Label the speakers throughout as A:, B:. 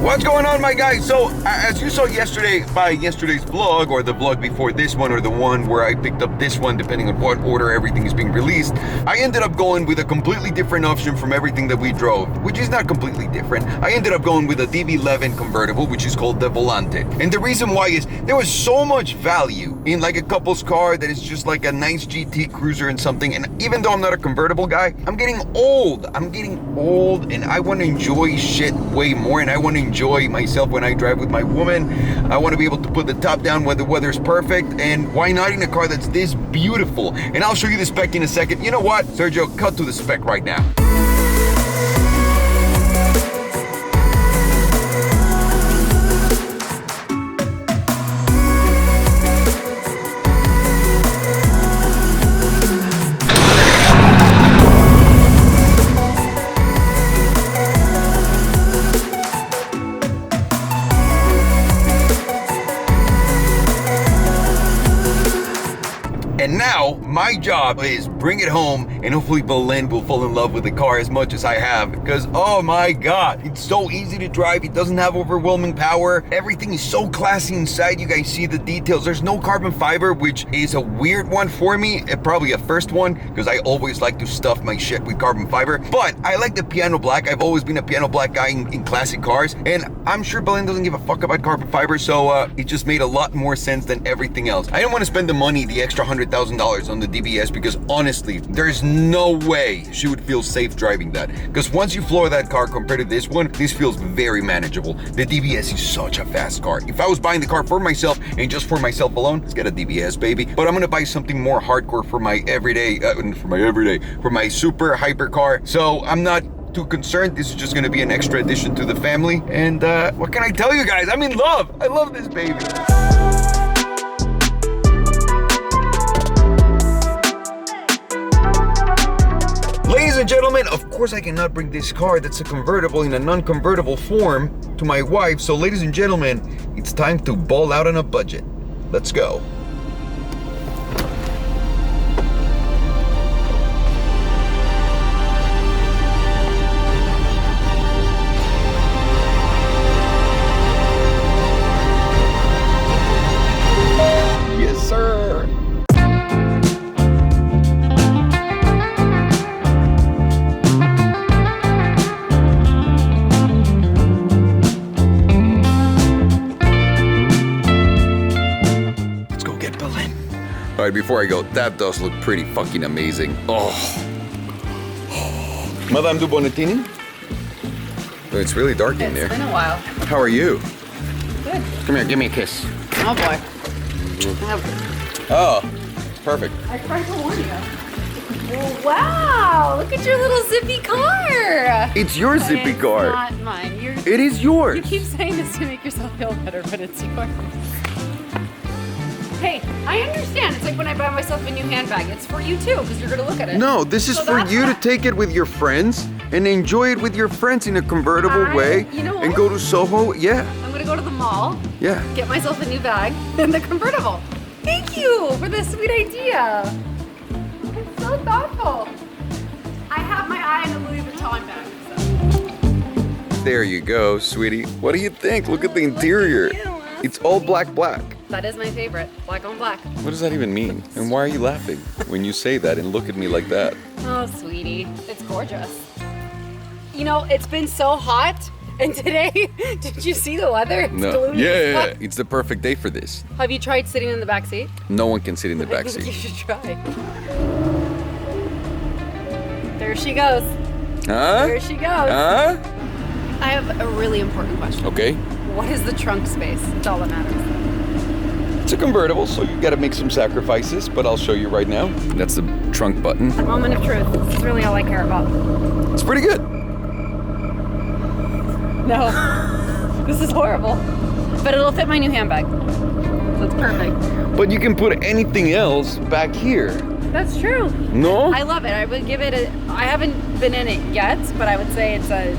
A: What's going on, my guys? So, as you saw yesterday's vlog, or the vlog before this one, or the one where I picked up this one, depending on what order everything is being released, I ended up going with a completely different option from everything that we drove, which is not completely different. I ended up going with a DB11 convertible, which is called the Volante. And the reason why is there was so much value in like a couple's car that is just like a nice GT cruiser and something. And even though I'm not a convertible guy, I'm getting old, and I want to enjoy shit way more, and I want to enjoy myself when I drive with my woman. I want to be able to put the top down when the weather's perfect, and why not in a car that's this beautiful? And I'll show you the spec in a second. You know what, Sergio, cut to the spec right now. And now, my job is bring it home, and hopefully Belen will fall in love with the car as much as I have, because oh my god, it's so easy to drive, it doesn't have overwhelming power, everything is so classy inside, you guys see the details, there's no carbon fiber, which is a weird one for me, probably a first one, because I always like to stuff my shit with carbon fiber, but I like the piano black. I've always been a piano black guy in classic cars, and I'm sure Belen doesn't give a fuck about carbon fiber, so it just made a lot more sense than everything else. I didn't want to spend the money, the extra $100,000 on the DBS, because honestly, there's no way she would feel safe driving that. Because once you floor that car compared to this one, this feels very manageable. The DBS is such a fast car. If I was buying the car for myself and just for myself alone, let's get a DBS, baby. But I'm gonna buy something more hardcore for my everyday, for my super hyper car. So I'm not too concerned. This is just gonna be an extra addition to the family. And what can I tell you guys? I'm in love. I love this baby. Ladies and gentlemen, of course I cannot bring this car that's a convertible in a non-convertible form to my wife. So ladies and gentlemen, it's time to ball out on a budget. Let's go. Yes, sir. All right, before I go, that does look pretty fucking amazing. Oh. Madame du Bonnettini? Oh, it's really dark in there.
B: It's been a while.
A: How are you?
B: Good.
A: Come here, give me a kiss.
B: Oh boy.
A: Oh, perfect.
B: I tried to warn you. Oh, wow, look at your little zippy car.
A: It's your zippy car.
B: It's not mine.
A: It is yours.
B: You keep saying this to make yourself feel better, but it's yours. Hey, I understand. It's like when I buy myself a new handbag. It's for you too, because you're gonna look at it.
A: No, this is for you to take it with your friends and enjoy it with your friends in a convertible way.
B: You know what?
A: And go to Soho. Yeah.
B: I'm gonna go to the mall.
A: Yeah.
B: Get myself a new bag and the convertible. Thank you for this sweet idea. It's so thoughtful. I have my eye on the Louis Vuitton bag. So.
A: There you go, sweetie. What do you think? Look at the interior. It's all black.
B: That is my favorite, black on black.
A: What does that even mean? And why are you laughing when you say that and look at me like that?
B: Oh, sweetie, it's gorgeous. You know, it's been so hot, and today, did you see the weather? It's
A: No.
B: gloomy as
A: Yeah,
B: fuck.
A: it's the perfect day for this.
B: Have you tried sitting in the back seat?
A: No one can sit in the back
B: I think you
A: seat.
B: should try. There she goes.
A: Huh?
B: There she goes.
A: Huh?
B: I have a really important question.
A: Okay.
B: What is the trunk space? It's all that matters.
A: It's a convertible, so you gotta make some sacrifices, but I'll show you right now. That's the trunk button.
B: A moment of truth. This is really all I care about.
A: It's pretty good.
B: No, this is horrible. But it'll fit my new handbag. So it's perfect.
A: But you can put anything else back here.
B: That's true.
A: No?
B: I love it. I would give it I haven't been in it yet, but I would say it's a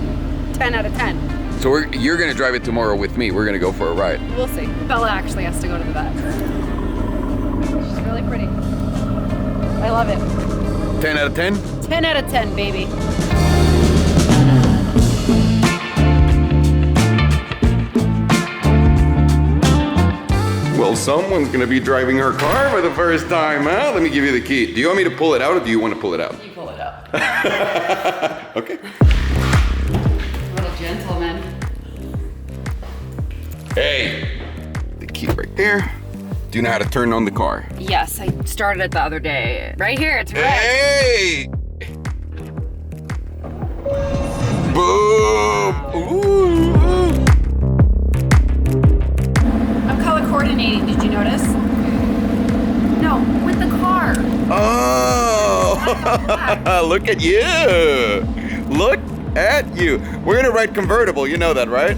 B: 10 out of 10.
A: So you're gonna drive it tomorrow with me. We're gonna go for a ride.
B: We'll see. Bella actually has to go to the vet. She's really pretty. I love it.
A: 10 out of 10?
B: 10 out of 10, baby.
A: Well, someone's gonna be driving her car for the first time, huh? Let me give you the key. Do you want me to pull it out or do you want to pull it out?
B: You pull it up.
A: Okay.
B: What a gentleman.
A: Hey, the key right there. Do you know how to turn on the car?
B: Yes, I started it the other day. Right here, it's red.
A: Hey! Boom! Ooh.
B: I'm color coordinating, did you notice? No, with the car.
A: Oh! Look at you! Look at you! We're gonna ride convertible, you know that, right?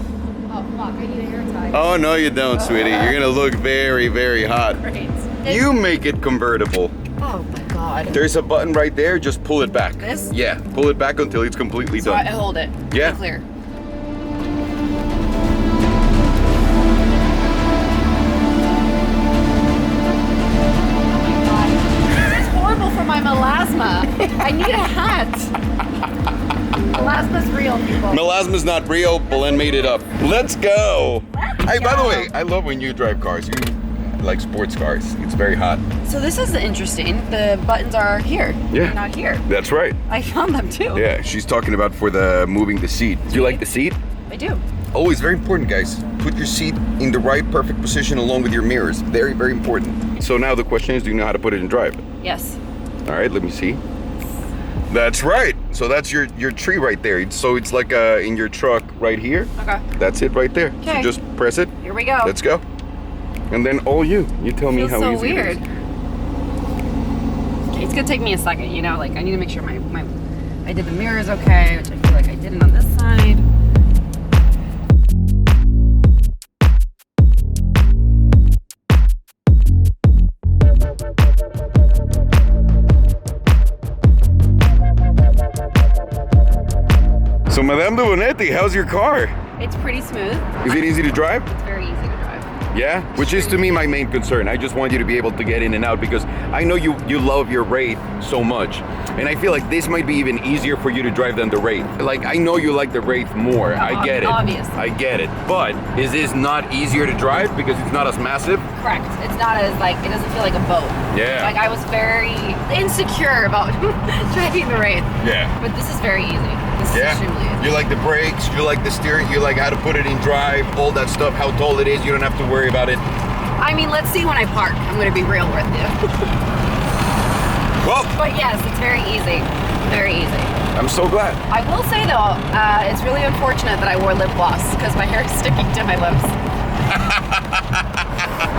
B: Oh, fuck, I need a hair tie.
A: Oh, no you don't, sweetie. You're gonna look very, very hot.
B: Great.
A: You make it convertible.
B: Oh my god.
A: There's a button right there, just pull it back.
B: This?
A: Yeah, pull it back until it's completely
B: So
A: done.
B: I hold it.
A: Yeah.
B: Clear. For my melasma. I need a hat. Melasma's real, people.
A: Melasma's not real, Belen made it up. Let's go. Hey, by the way, I love when you drive cars. You like sports cars. It's very hot.
B: So this is interesting. The buttons are here.
A: Yeah.
B: Not here.
A: That's right.
B: I found them too.
A: Yeah, she's talking about for the moving the seat. Do you like the seat?
B: I do.
A: Always very important, guys. Put your seat in the right perfect position along with your mirrors. Very, very important. So now the question is, do you know how to put it in drive?
B: Yes.
A: All right, let me see. That's right. So that's your tree right there. So it's like in your truck right here.
B: Okay.
A: That's it right there.
B: Okay.
A: So just press it.
B: Here we go.
A: Let's go. And then all you tell me
B: Feels
A: how
B: so
A: easy
B: weird.
A: it is.
B: Okay, it's gonna take me a second, you know, like I need to make sure I did the mirrors okay, which I feel like I didn't on this side.
A: So Madame de Bonetti, how's your car?
B: It's pretty smooth.
A: Is it easy to drive?
B: It's very easy to drive.
A: Yeah, which is to me my main concern. I just want you to be able to get in and out because I know you love your Wraith so much. And I feel like this might be even easier for you to drive than the Wraith. Like, I know you like the Wraith more. I get it.
B: Obviously.
A: I get it. But is this not easier to drive because it's not as massive?
B: Correct. It's not as like, it doesn't feel like a boat.
A: Yeah.
B: Like I was very insecure about driving the Wraith.
A: Yeah.
B: But this is very easy. This is extremely easy.
A: You like the brakes, you like the steering, you like how to put it in drive, all that stuff, how tall it is, you don't have to worry about it.
B: I mean, let's see when I park. I'm going to be real with you.
A: Well,
B: But yes, it's very easy. Very easy.
A: I'm so glad.
B: I will say though, it's really unfortunate that I wore lip gloss because my hair is sticking to my lips.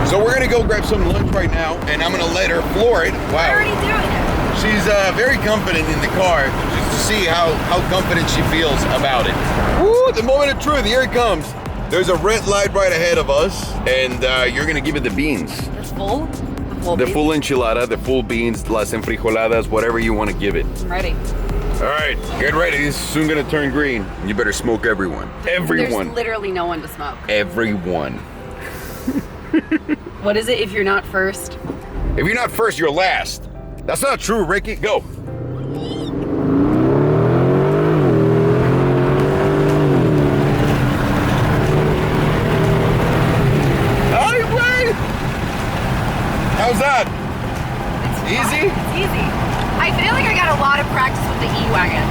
A: So we're gonna go grab some lunch right now, and I'm gonna let her floor it.
B: I'm
A: Wow.
B: already doing it.
A: She's very confident in the car, just to see how confident she feels about it. Woo, the moment of truth, here it comes. There's a red light right ahead of us, and you're gonna give it the beans.
B: The full?
A: The
B: beef?
A: full enchilada, the full beans, las enfrijoladas, whatever you want to give it.
B: I'm ready.
A: All right, get ready. This is soon gonna turn green. You better smoke everyone. Everyone.
B: There's literally no one to smoke.
A: Everyone.
B: What is it if you're not first?
A: If you're not first, you're last. That's not true, Ricky. Go. How's that? Easy?
B: It's easy. I feel like I got a lot of practice with the E-Wagon.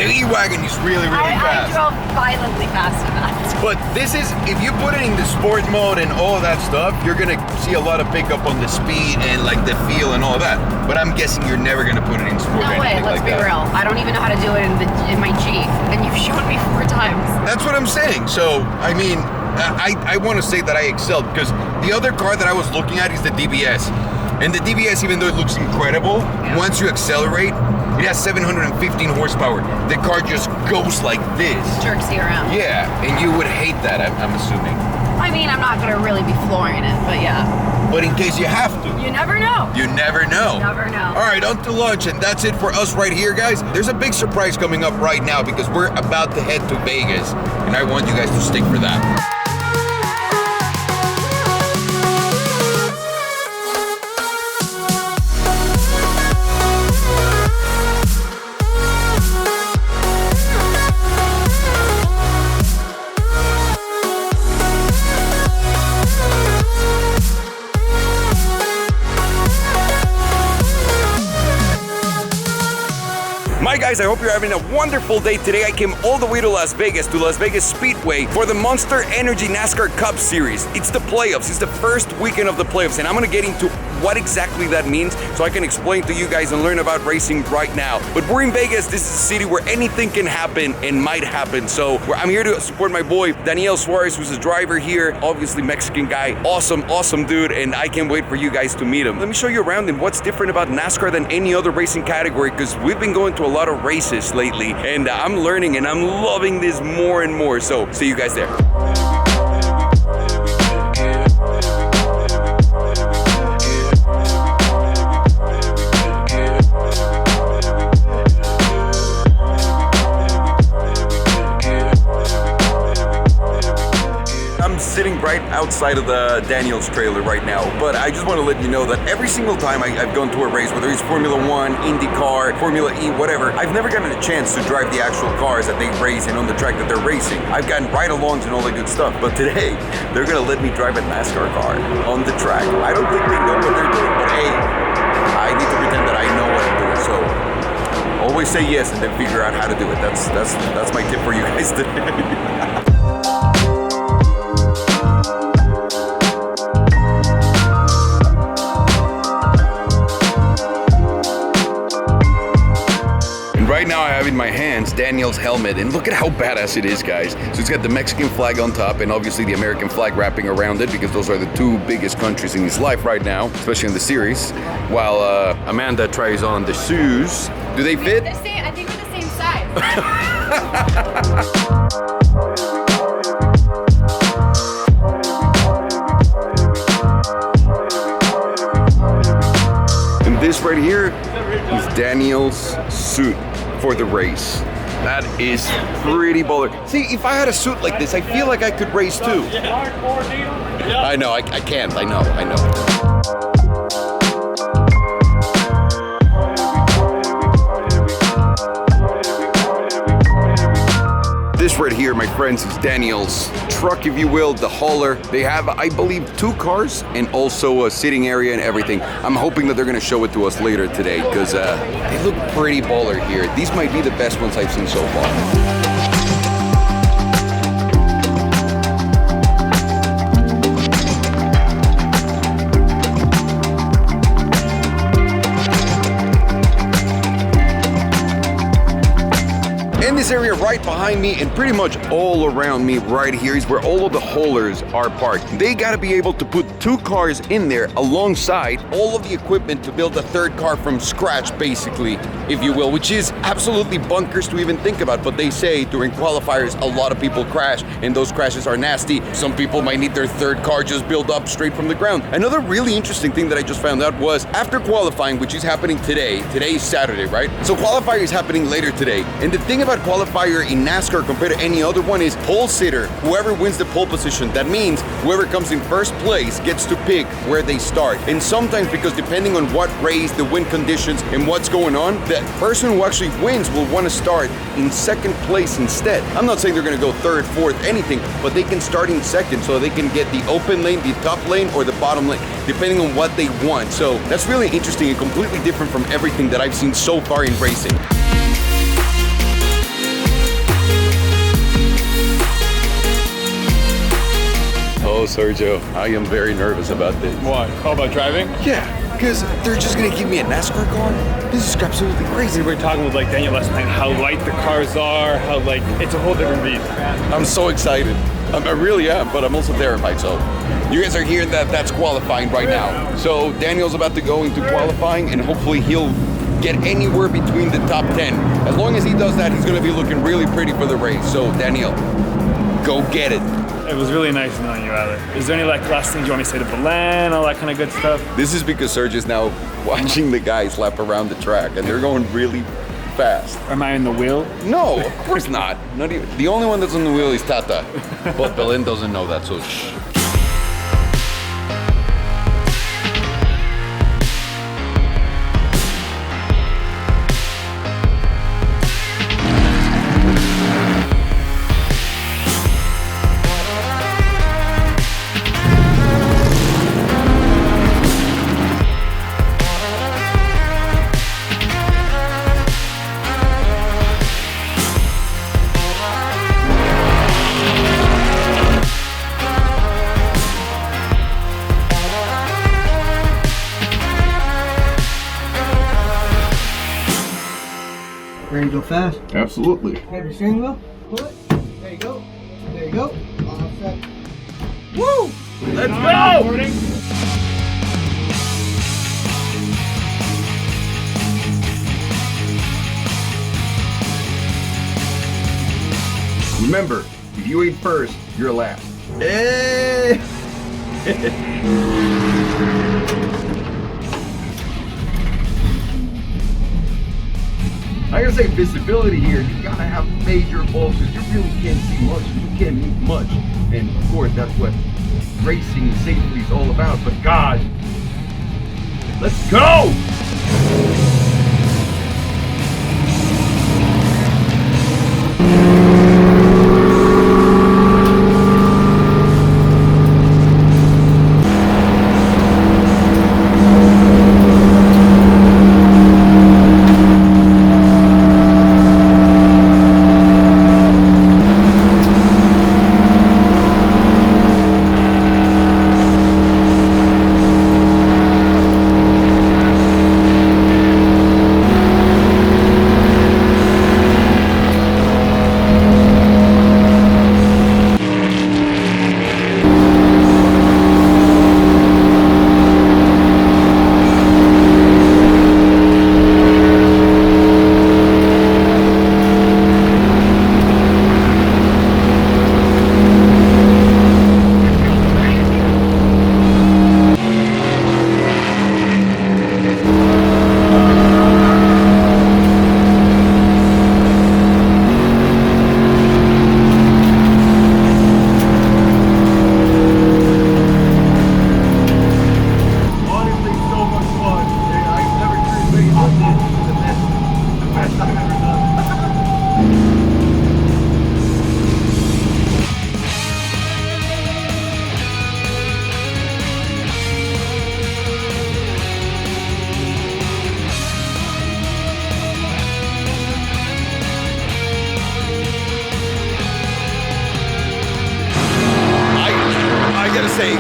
A: The E-Wagon is really, really
B: I
A: fast.
B: drove violently fast in that.
A: But this is, if you put it in the sport mode and all that stuff, you're gonna see a lot of pickup on the speed and like the feel and all that. But I'm guessing you're never gonna put it in sport.
B: No
A: or
B: way,
A: anything
B: let's
A: like
B: be
A: that.
B: real. I don't even know how to do it in my Jeep, and you've shown me 4 times.
A: That's what I'm saying. So, I mean, I want to say that I excelled because the other car that I was looking at is the DBS. And the DBS, even though it looks incredible, once you accelerate, it has 715 horsepower. The car just goes like this.
B: Jerks you around.
A: Yeah, and you would hate that, I'm assuming.
B: I mean, I'm not gonna really be flooring it, but yeah.
A: But in case you have to.
B: You never know.
A: You never know.
B: Never know.
A: All right, on to lunch, and that's it for us right here, guys. There's a big surprise coming up right now because we're about to head to Vegas, and I want you guys to stick for that. guys, I hope you're having a wonderful day today. I came all the way to Las Vegas Speedway for the Monster Energy NASCAR Cup Series. It's the playoffs. It's the first weekend of the playoffs, and I'm gonna get into what exactly that means so I can explain to you guys and learn about racing right now. But we're in Vegas. This is a city where anything can happen and might happen. So I'm here to support my boy Daniel Suarez, who's a driver here, obviously Mexican guy, awesome dude, and I can't wait for you guys to meet him. Let me show you around and what's different about NASCAR than any other racing category, because we've been going to a lot of races lately, and I'm learning and I'm loving this more and more. So see you guys there. Sitting right outside of the Daniels trailer right now, but I just want to let you know that every single time I've gone to a race, whether it's Formula 1, IndyCar, Formula E, whatever, I've never gotten a chance to drive the actual cars that they race and on the track that they're racing. I've gotten ride-alongs and all that good stuff, but today they're gonna let me drive a NASCAR car on the track. I don't think they know what they're doing, but hey, I need to pretend that I know what I'm doing, so always say yes and then figure out how to do it. That's my tip for you guys today. Right now I have in my hands Daniel's helmet, and look at how badass it is, guys. So it's got the Mexican flag on top and obviously the American flag wrapping around it, because those are the two biggest countries in his life right now, especially in the series. While Amanda tries on the shoes. Do they fit?
B: I think we're the same size.
A: And this right here is Daniel's suit for the race. That is pretty baller. See, if I had a suit like this, I feel like I could race too. I know, I can't. I know. This right here, my friends, is Daniel's truck, if you will, the hauler. They have, I believe, 2 cars and also a sitting area and everything. I'm hoping that they're gonna show it to us later today, because they look pretty baller here. These might be the best ones I've seen so far. This area right behind me and pretty much all around me right here is where all of the haulers are parked. They got to be able to put 2 cars in there alongside all of the equipment to build a third car from scratch, basically, if you will, which is absolutely bonkers to even think about. But they say during qualifiers a lot of people crash, and those crashes are nasty. Some people might need their third car just built up straight from the ground. Another really interesting thing that I just found out was after qualifying, which is happening today is Saturday, right? So qualifier is happening later today, and the thing about qualifier in NASCAR compared to any other one is pole sitter. Whoever wins the pole position, that means whoever comes in first place gets to pick where they start. And sometimes, because depending on what race, the wind conditions, and what's going on, the person who actually wins will want to start in second place instead. I'm not saying they're going to go third, fourth, anything, but they can start in second so they can get the open lane, the top lane, or the bottom lane, depending on what they want. So that's really interesting and completely different from everything that I've seen so far in racing. Oh, Sergio, I am very nervous about this.
C: What? Oh, about driving?
A: Yeah, because they're just going to give me a NASCAR car? This is absolutely crazy.
C: We were talking with Daniel last night, how light the cars are, how it's a whole different beast.
A: I'm so excited. I really am, but I'm also terrified. So you guys are hearing that's qualifying right now. So Daniel's about to go into qualifying, and hopefully he'll get anywhere between the top 10. As long as he does that, he's going to be looking really pretty for the race. So Daniel, go get it.
C: It was really nice knowing you, Alec. Is there any last things you want me to say to Belen, all that kind of good stuff?
A: This is because Serge is now watching the guys lap around the track, and they're going really fast.
C: Am I in the wheel?
A: No, of course not. Not even. The only one that's on the wheel is Tata, but Belen doesn't know that, so shh.
D: fast.
A: Absolutely.
D: Have your steering wheel. Pull it. There you go. There you go. All set. Woo!
A: Let's go! Remember, if you eat first, you're last. Hey! I gotta say, visibility here, you gotta have major focus. You really can't see much, you can't move much. And of course, that's what racing safety is all about. But God, let's go!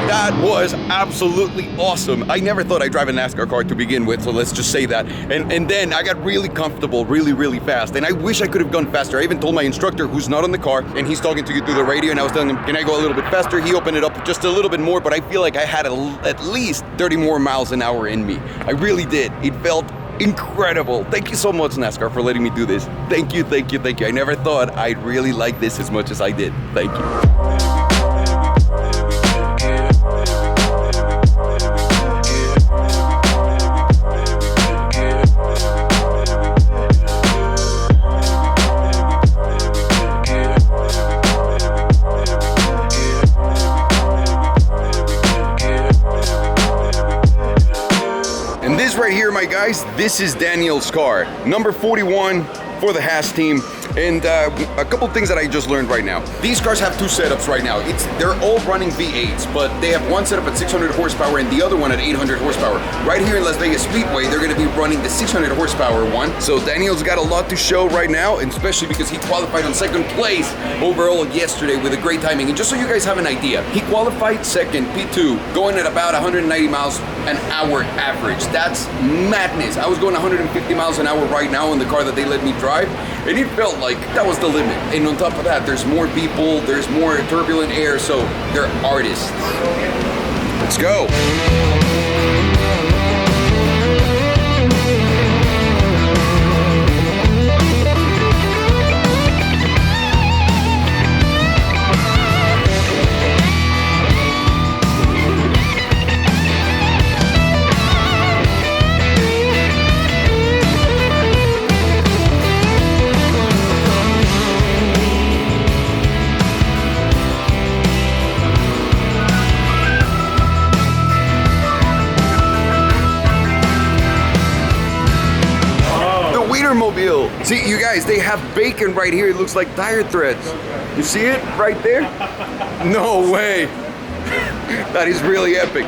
A: That was absolutely awesome. I never thought I'd drive a NASCAR car to begin with, so let's just say that. And then I got really comfortable really fast, and I wish I could have gone faster. I even told my instructor, who's not on the car, and he's talking to you through the radio, and I was telling him, can I go a little bit faster? He opened it up just a little bit more, but I feel like I had at least 30 more miles an hour in me. I really did. It felt incredible. Thank you so much, NASCAR, for letting me do this. Thank you. I never thought I'd really like this as much as I did. Thank you. Right here, my guys, this is Daniel's car, number 41 for the Haas team. And a couple things that I just learned right now. These cars have two setups right now. They're all running V8s, but they have one setup at 600 horsepower and the other one at 800 horsepower. Right here in Las Vegas Speedway, they're gonna be running the 600 horsepower one. So Daniel's got a lot to show right now, and especially because he qualified on second place overall yesterday with a great timing. And just so you guys have an idea, he qualified second, P2, going at about 190 miles an hour average. That's madness. I was going 150 miles an hour right now in the car that they let me drive, and it felt like that was the limit. And on top of that, there's more people, there's more turbulent air, so they're artists. Let's go. Mobile. See, you guys, they have bacon right here. It looks like tire threads. You see it right there? No way. That is really epic.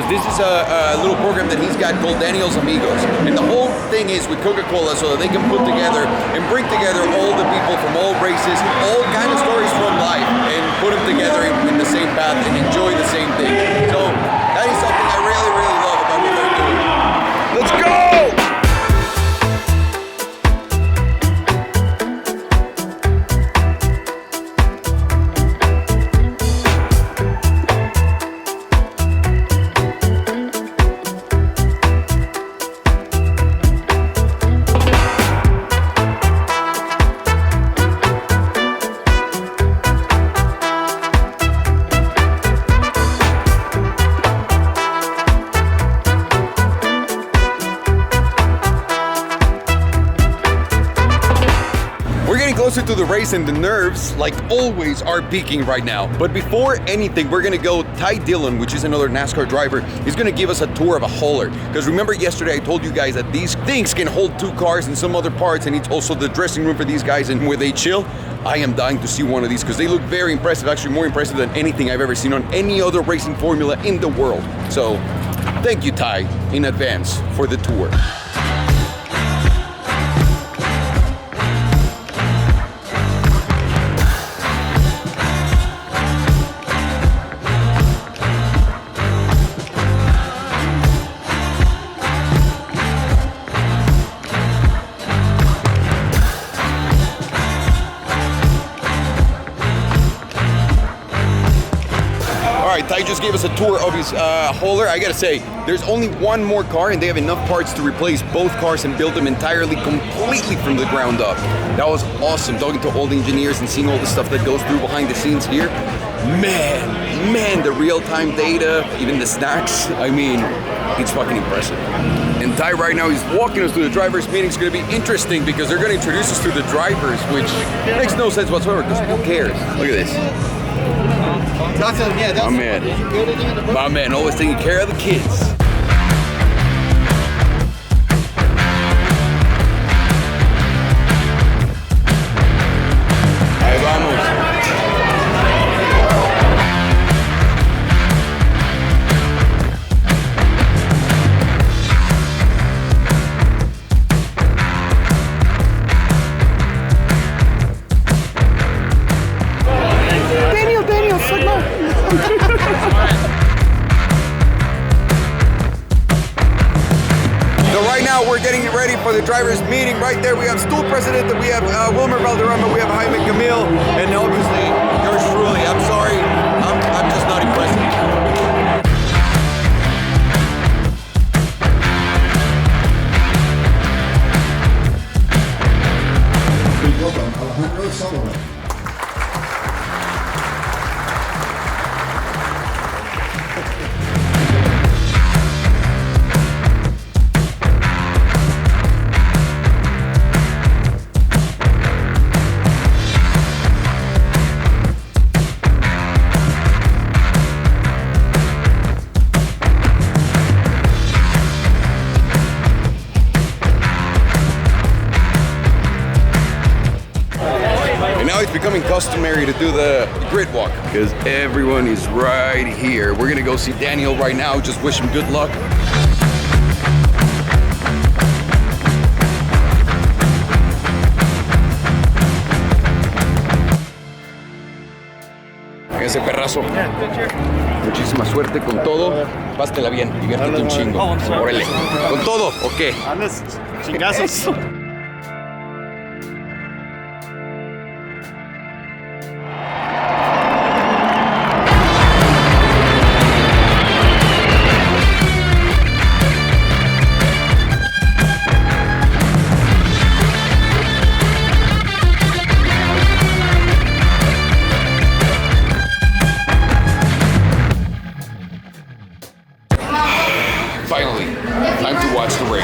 A: this is a little program that he's got called Daniel's Amigos. And the whole thing is with Coca-Cola so that they can put together and bring together all the people from all races, all kind of stories from life, and put them together in the same path and enjoy the same thing. So that is something I really, really love about what they're doing. Let's go! Closer to the race, and the nerves, like always, are peaking right now. But before anything, we're gonna go, Ty Dillon, which is another NASCAR driver, is gonna give us a tour of a hauler. Because remember yesterday I told you guys that these things can hold 2 cars and some other parts, and it's also the dressing room for these guys and where they chill. I am dying to see one of these because they look very impressive, actually more impressive than anything I've ever seen on any other racing formula in the world. So thank you, Ty, in advance for the tour. Ty just gave us a tour of his hauler. I gotta say, there's only one more car and they have enough parts to replace both cars and build them entirely, completely from the ground up. That was awesome, talking to all the engineers and seeing all the stuff that goes through behind the scenes here. Man, the real-time data, even the snacks, I mean, it's fucking impressive. And Ty right now, he's walking us through the drivers' meeting. It's gonna be interesting because they're gonna introduce us to the drivers, which makes no sense whatsoever, because who cares? Look at this. My man, always taking care of the kids. Ahí vamos. We're getting ready for the drivers' meeting. Right there, we have Stool President, we have Wilmer Valderrama, we have Jaime Camille, and obviously yours truly. I'm sorry, I'm just not impressed.
E: Please welcome Alejandro Salomondrin.
A: It's becoming customary to do the grid walk because everyone is right here. We're gonna go see Daniel right now, just wish him good luck. Ese perrazo. Muchísima suerte con todo. Pásatela bien, diviértete un chingo. Órale. ¿Con todo o qué?
C: Andas chingazos.
A: Finally, time to watch the race.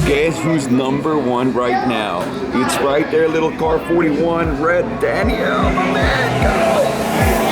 A: Guess who's number 1 right now? It's right there, little car 41, Red Daniel, my man, go!